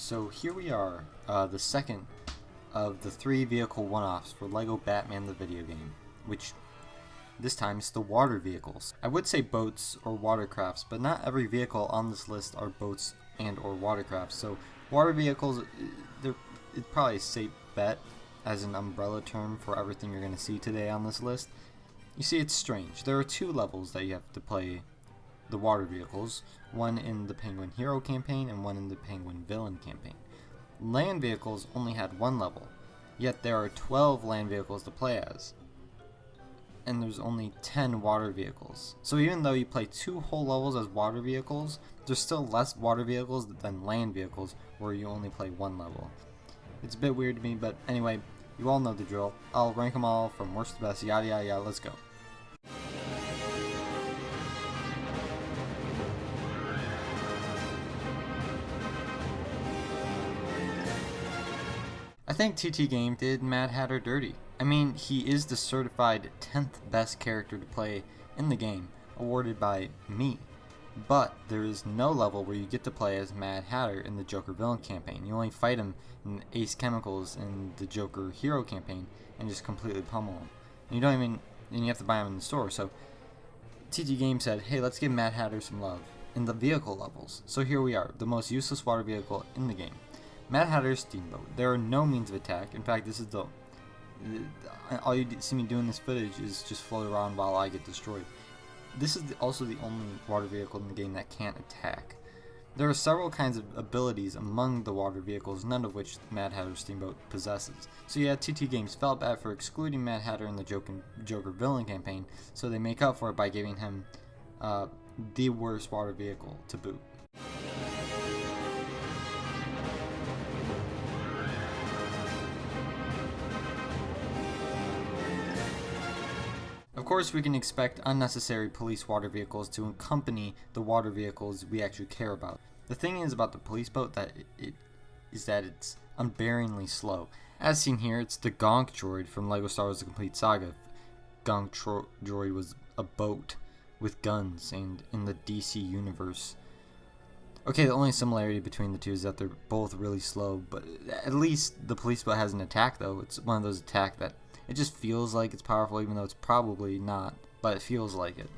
So here we are, the second of the 3 vehicle one-offs for LEGO Batman the video game, which this time is the water vehicles. I would say boats or watercrafts, but not every vehicle on this list are boats and or watercrafts. So water vehicles, it's probably a safe bet as an umbrella term for everything you're going to see today on this list. You see, it's strange. There are 2 levels that you have to play the water vehicles, one in the Penguin Hero campaign and one in the Penguin Villain campaign. Land vehicles only had 1 level, yet there are 12 land vehicles to play as, and there's only 10 water vehicles. So even though you play 2 whole levels as water vehicles, there's still less water vehicles than land vehicles where you only play 1 level. It's a bit weird to me, but anyway, you all know the drill. I'll rank them all from worst to best, yada yada yada, let's go. I think TT Game did Mad Hatter dirty. I mean, he is the certified 10th best character to play in the game, awarded by me. But there is no level where you get to play as Mad Hatter in the Joker Villain campaign. You only fight him in Ace Chemicals in the Joker Hero campaign and just completely pummel him. And you have to buy him in the store. So TT Game said, hey, let's give Mad Hatter some love in the vehicle levels. So here we are, the most useless water vehicle in the game. Mad Hatter's Steamboat. There are no means of attack. In fact, this is all you see me doing this footage is just float around while I get destroyed. This is also the only water vehicle in the game that can't attack. There are several kinds of abilities among the water vehicles, none of which Mad Hatter Steamboat possesses. So yeah, TT Games felt bad for excluding Mad Hatter in the Joker Villain campaign, so they make up for it by giving him the worst water vehicle to boot. Of course, we can expect unnecessary police water vehicles to accompany the water vehicles we actually care about. The thing is about the police boat that it's unbearingly slow. As seen here, it's the Gonk droid from LEGO Star Wars The Complete Saga. Gonk droid was a boat with guns and in the DC universe. Okay, the only similarity between the two is that they're both really slow, but at least the police boat has an attack though. It's one of those attacks that it just feels like it's powerful, even though it's probably not, but it feels like it,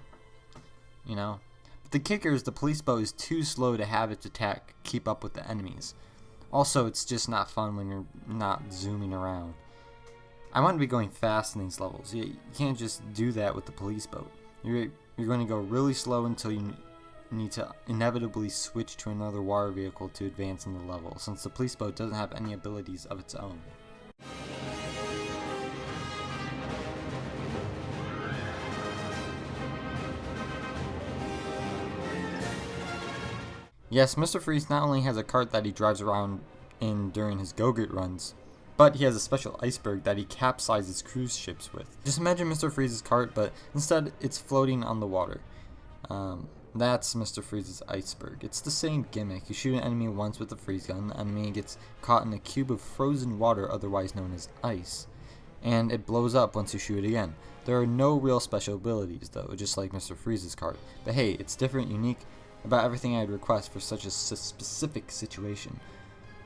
you know? But the kicker is the police boat is too slow to have its attack keep up with the enemies. Also, it's just not fun when you're not zooming around. I want to be going fast in these levels. You can't just do that with the police boat. You're going to go really slow until you need to inevitably switch to another water vehicle to advance in the level, since the police boat doesn't have any abilities of its own. Yes, Mr. Freeze not only has a cart that he drives around in during his Go-Gurt runs, but he has a special iceberg that he capsizes cruise ships with. Just imagine Mr. Freeze's cart, but instead it's floating on the water. That's Mr. Freeze's iceberg. It's the same gimmick. You shoot an enemy once with a freeze gun, the enemy gets caught in a cube of frozen water, otherwise known as ice, and it blows up once you shoot it again. There are no real special abilities though, just like Mr. Freeze's cart. But hey, it's different, unique, about everything I'd request for such a specific situation.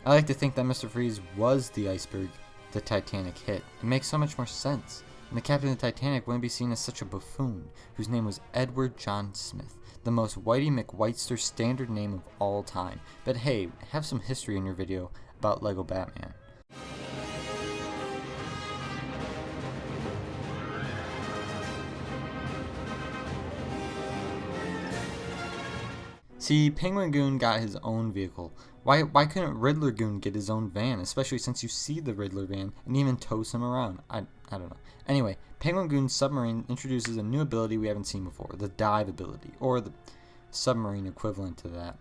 I like to think that Mr. Freeze was the iceberg the Titanic hit. It makes so much more sense. And the captain of the Titanic wouldn't be seen as such a buffoon, whose name was Edward John Smith, the most Whitey McWhitester standard name of all time. But hey, have some history in your video about LEGO Batman. See, Penguin Goon got his own vehicle. Why couldn't Riddler Goon get his own van, especially since you see the Riddler van and even tows him around? I don't know. Anyway, Penguin Goon's submarine introduces a new ability we haven't seen before, the dive ability, or the submarine equivalent to that.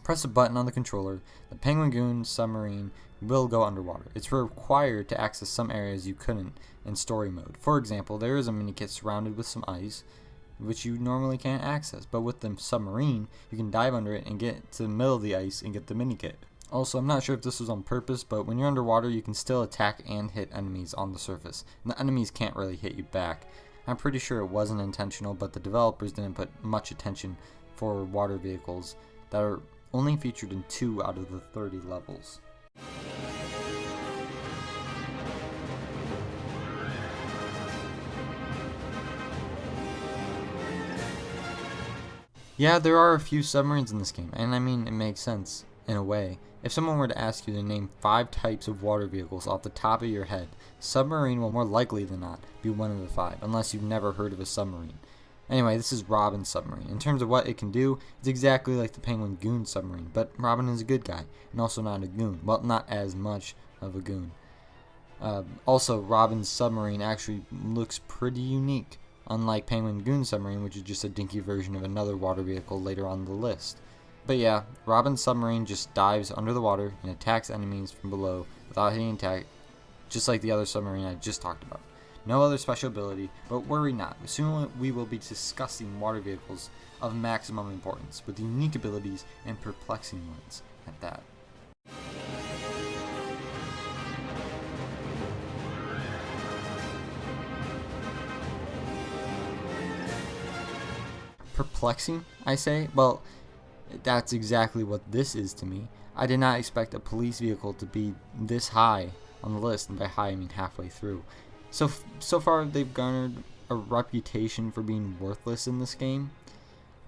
Press a button on the controller, the Penguin Goon submarine will go underwater. It's required to access some areas you couldn't in story mode. For example, there is a minikit surrounded with some ice, which you normally can't access, but with the submarine you can dive under it and get to the middle of the ice and get the minikit. Also, I'm not sure if this was on purpose, but when you're underwater you can still attack and hit enemies on the surface, and the enemies can't really hit you back. I'm pretty sure it wasn't intentional, but the developers didn't put much attention for water vehicles that are only featured in 2 out of the 30 levels. Yeah, there are a few submarines in this game, and I mean, it makes sense, in a way. If someone were to ask you to name 5 types of water vehicles off the top of your head, submarine will more likely than not be one of the 5, unless you've never heard of a submarine. Anyway, this is Robin's submarine. In terms of what it can do, it's exactly like the Penguin Goon submarine, but Robin is a good guy, and also not a goon. Well, not as much of a goon. Also, Robin's submarine actually looks pretty unique, unlike Penguin Goon submarine, which is just a dinky version of another water vehicle later on the list. But yeah, Robin's submarine just dives under the water and attacks enemies from below without hitting attack, just like the other submarine I just talked about. No other special ability, but worry not, soon we will be discussing water vehicles of maximum importance, with unique abilities and perplexing ones at that. Perplexing, I say? Well, that's exactly what this is to me. I did not expect a police vehicle to be this high on the list, and by high I mean halfway through. So far they've garnered a reputation for being worthless in this game,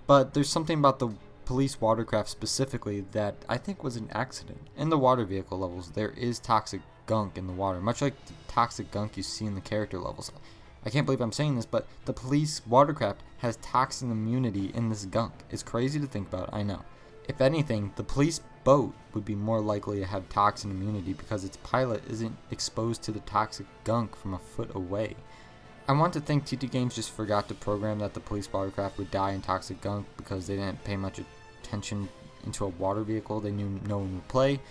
but there's something about the police watercraft specifically that I think was an accident. In the water vehicle levels, there is toxic gunk in the water, much like the toxic gunk you see in the character levels. I can't believe I'm saying this, but the police watercraft has toxin immunity in this gunk. It's crazy to think about, I know. If anything, the police boat would be more likely to have toxin immunity because its pilot isn't exposed to the toxic gunk from a foot away. I want to think TT Games just forgot to program that the police watercraft would die in toxic gunk because they didn't pay much attention into a water vehicle they knew no one would play.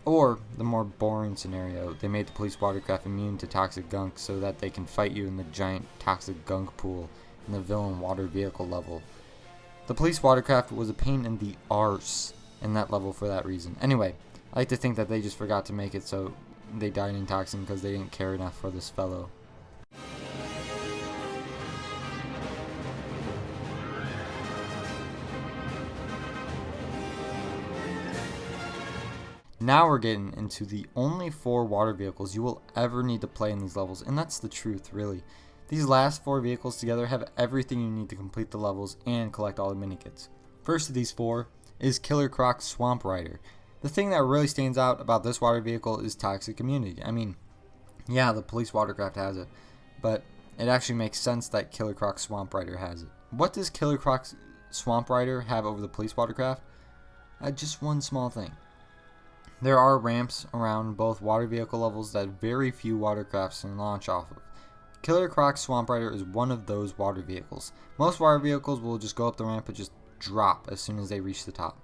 Or the more boring scenario, they made the police watercraft immune to toxic gunk so that they can fight you in the giant toxic gunk pool in the villain water vehicle level. The police watercraft was a pain in the arse in that level for that reason. Anyway, I like to think that they just forgot to make it so they died in toxin because they didn't care enough for this fellow. Now we're getting into the only 4 water vehicles you will ever need to play in these levels, and that's the truth, really. These last 4 vehicles together have everything you need to complete the levels and collect all the minikits. First of these 4 is Killer Croc's Swamp Rider. The thing that really stands out about this water vehicle is toxic immunity. I mean, yeah, the police watercraft has it, but it actually makes sense that Killer Croc's Swamp Rider has it. What does Killer Croc's Swamp Rider have over the police watercraft? Just one small thing. There are ramps around both water vehicle levels that very few watercrafts can launch off of. Killer Croc's Swamp Rider is one of those water vehicles. Most water vehicles will just go up the ramp and just drop as soon as they reach the top.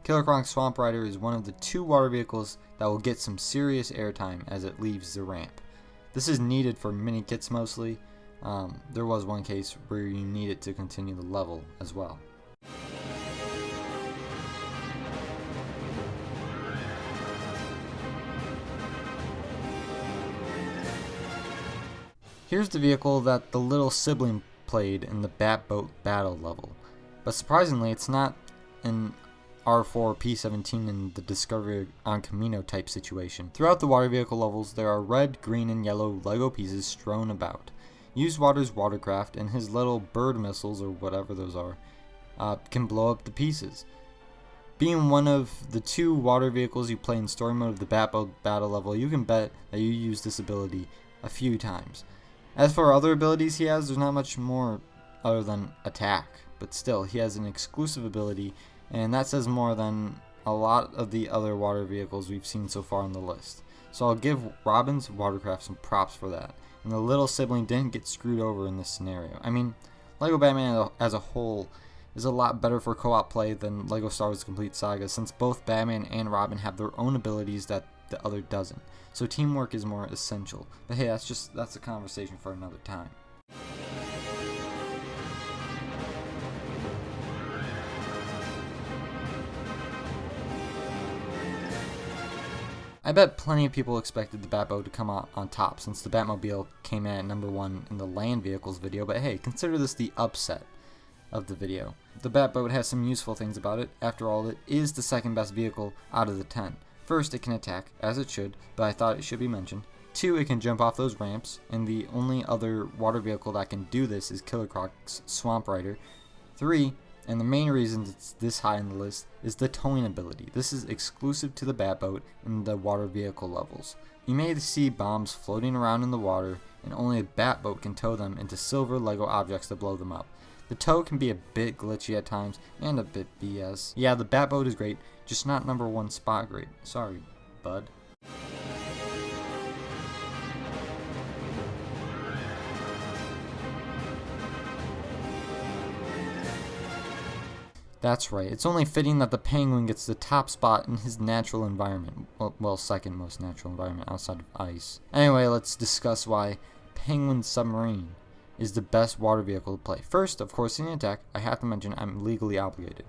Killer Croc's Swamp Rider is one of the 2 water vehicles that will get some serious airtime as it leaves the ramp. This is needed for mini kits mostly. There was one case where you need it to continue the level as well. Here's the vehicle that the little sibling played in the BATBOAT battle level, but surprisingly it's not an R4 P17 in the Discovery on Camino type situation. Throughout the water vehicle levels there are red, green, and yellow Lego pieces strewn about. Usewater's watercraft and his little bird missiles, or whatever those are, can blow up the pieces. Being one of the 2 water vehicles you play in story mode of the BATBOAT battle level, you can bet that you use this ability a few times. As for other abilities he has, there's not much more other than attack, but still, he has an exclusive ability, and that says more than a lot of the other water vehicles we've seen so far on the list. So I'll give Robin's watercraft some props for that, and the little sibling didn't get screwed over in this scenario. I mean, LEGO Batman as a whole is a lot better for co-op play than LEGO Star Wars Complete Saga, since both Batman and Robin have their own abilities that the other doesn't. So teamwork is more essential. But hey, that's a conversation for another time. I bet plenty of people expected the Batboat to come out on top since the Batmobile came in at number 1 in the land vehicles video, but hey, consider this the upset. of the video. The BATBOAT has some useful things about it. After all, it is the second best vehicle out of the 10. First, it can attack, as it should, but I thought it should be mentioned. 2, it can jump off those ramps, and the only other water vehicle that can do this is Killer Croc's Swamp Rider. 3, and the main reason it's this high on the list, is the towing ability. This is exclusive to the BATBOAT in the water vehicle levels. You may see bombs floating around in the water, and only a BATBOAT can tow them into silver Lego objects to blow them up. The tow can be a bit glitchy at times, and a bit BS. Yeah, the BATBOAT is great, just not #1 spot great. Sorry, bud. That's right, it's only fitting that the Penguin gets the top spot in his natural environment. Well, second most natural environment outside of ice. Anyway, let's discuss why Penguin Submarine is the best water vehicle to play. First, of course, in the attack, I have to mention I'm legally obligated.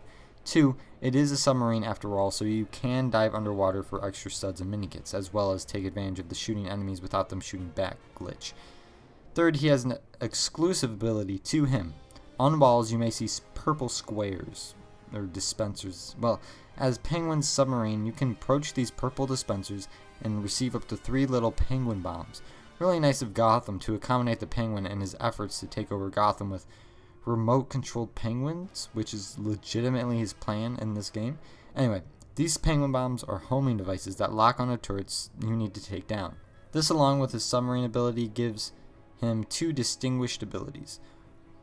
2, it is a submarine after all, so you can dive underwater for extra studs and minikits, as well as take advantage of the shooting enemies without them shooting back glitch. Third, he has an exclusive ability to him. On walls, you may see purple squares, or dispensers. Well, as Penguin Submarine, you can approach these purple dispensers and receive up to 3 little penguin bombs. Really nice of Gotham to accommodate the Penguin in his efforts to take over Gotham with remote-controlled penguins, which is legitimately his plan in this game. Anyway, these penguin bombs are homing devices that lock onto turrets you need to take down. This, along with his submarine ability, gives him 2 distinguished abilities,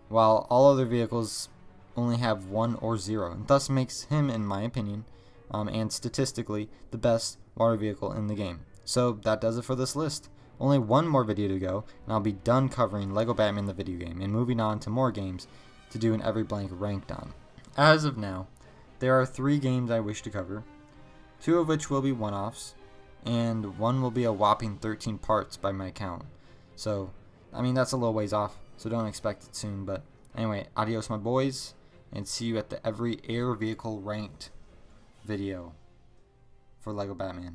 while all other vehicles only have 1 or 0, and thus makes him, in my opinion, and statistically, the best water vehicle in the game. So that does it for this list. Only one more video to go, and I'll be done covering Lego Batman the video game, and moving on to more games to do an every blank ranked on. As of now, there are 3 games I wish to cover, 2 of which will be one-offs, and 1 will be a whopping 13 parts by my count. So, I mean, that's a little ways off, so don't expect it soon, but anyway, adios my boys, and see you at the every air vehicle ranked video for Lego Batman.